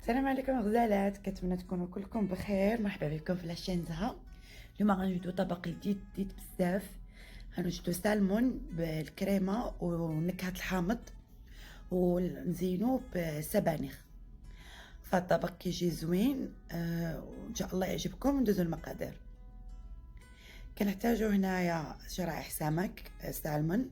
السلام عليكم غزالات، كنتمنى تكونوا كلكم بخير. مرحبا بكم في لاشين زها. اليوم غنوجدوا طبق جديد بزاف. غنوجدوا سالمون بالكريمه ونكهه الحامض ونزينوه بسبانخ. فالطبق كيجي زوين، وان شاء الله يعجبكم. ندوزو المقادير. كنحتاجو هنايا شرائح سمك سالمون،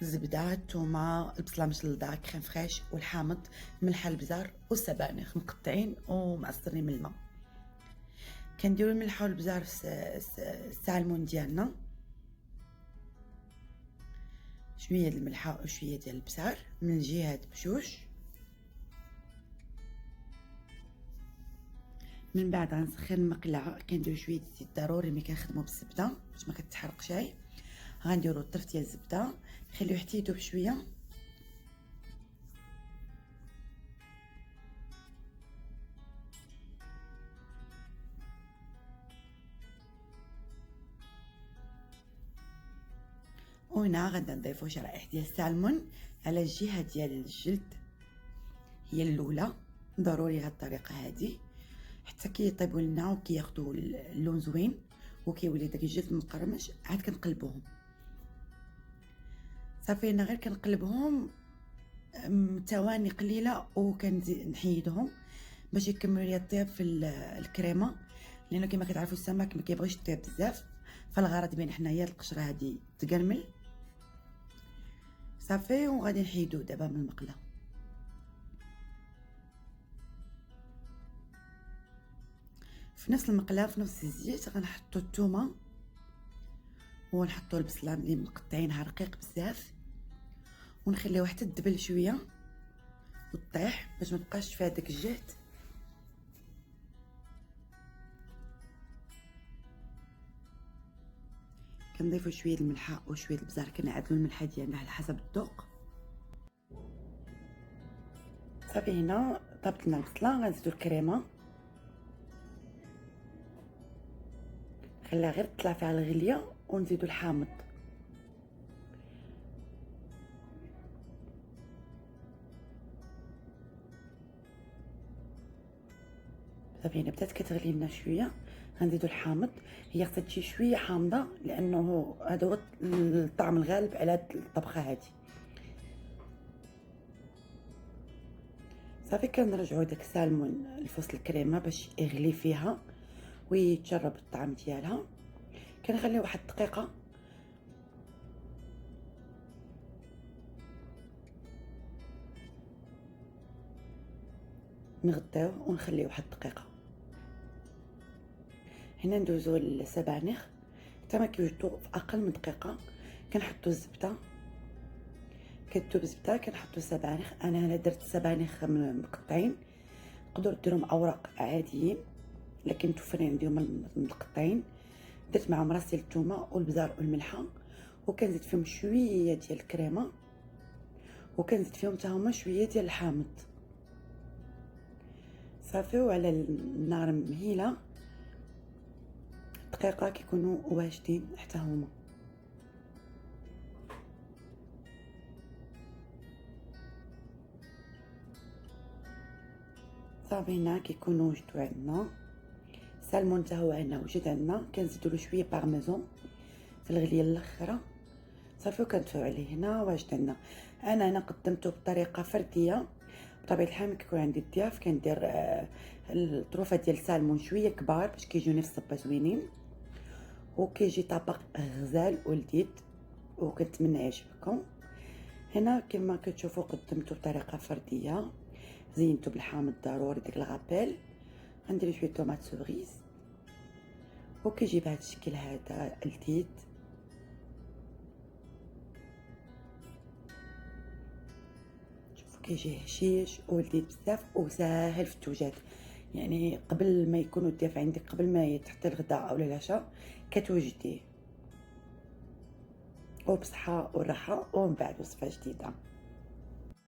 الزبده، الثومه، البصله مشلضه، كريم فريش والحامض، ملح، البزار والسبانخ مقطعين ومعصرين من الماء. كنديروا الملح والبزار في السالمون ديالنا، شويه ديال الملح وشويه ديال البزار من الجهات بجوج. من بعد غنسخن المقله، كندير شويه الزيت ضروري ملي كنخدموا بالزبده باش ما كتحرقش. غنديروا الطرف ديال الزبده، نخليوه حتى يذوب شويه. وهنا غادي نضيفوا شرائح ديال السالمون على الجهه ديال الجلد، هي الاولى. ضروري هاد الطريقه هذه حتى كيطيبوا لنا وكياخذوا اللون زوين وكيولي داك الجلد مقرمش. عاد كنقلبوهم صافي، انا غير كنقلبهم ثواني قليله وكنزيد نحيدهم باش يكملوا لي الطياب في الكريمه، لانه كما كتعرفوا السمك ما كيبغيش الطياب بزاف. فالغرض بين حنايا القشره هذه تقرمل صافي. وغادي نحيدو دابا من المقله. في نفس المقله في نفس الزيت غنحطو الثومه ونحطو البصله اللي مقطعينها رقيق بزاف، ونخليوها حتى تدبل شويه وتطيح باش ما تبقاش فيها داك الجهد. كنضيفو شويه الملحه وشويه البزار، كنعدلو الملحه ديالنا على حسب الذوق. صافي هنا طابت لنا البصله، غنزيدو الكريمه، خليها غير تطلع فيها الغليه، ونزيدو الحامض. صافي هنا بدات كتغلي لنا شويه، غنزيدو الحامض. هي خصها تجي شويه حامضه لانه هذا هو الطعم الغالب على هاد الطبخه هذه. صافي كنرجعو داك السالمون لفوسط الكريمه باش يغلي فيها ويتشرب الطعم ديالها. كنخليو واحد الدقيقه نغطيوه ونخليو واحد الدقيقه. هنا ندوزو للسبانخ حتى ما كيوجدوا في اقل من دقيقه. كنحطو الزبده، كتذوب الزبده، كنحطو السبانخ. انا هنا درت سبانخ مقطعين، تقدروا ديروهم اوراق عاديين لكن توفري عندي هما مقطعين. درت معهم راس ديال الثومه والبزار والملحه، وكنزيد فيهم شويه ديال الكريمه، وكنزيد فيهم حتى هما شويه ديال الحامض. صافي وعلى النار مهيله دقيقه كيكونوا واجدين حتى هما. صافي هنا كيكونوا وجدوا عندنا السالمون حتى هو هنا وجد عندنا. كنزيدوا له شويه بارميزون في الغليه الاخيره صافي، وكنطفيو عليه. هنا واجد عندنا. انا هنا قدمته بطريقه فرديه. بطبيعه الحال كيكون عندي الضياف كندير الطروفه ديال السالمون شويه كبار باش كيجوني في الصبه زوينين، وكيجي طبق غزال ولذيذ وكنتمنى يعجبكم. هنا كما كتشوفوا قدمته بطريقه فرديه، زينته بالحامض ضروري ديك الغابيل. غندير شويه طوماط سوريز وكيجي بهذا الشكل هذا لذيذ. شوفوا كيجي هشيش ولذيذ بزاف وساهل في التوجد. يعني قبل ما يكونوا الضياف عندك، قبل ما يتحط الغداء او العشاء كتوجديه، وبصحه وراحه. ومن بعد وصفه جديده.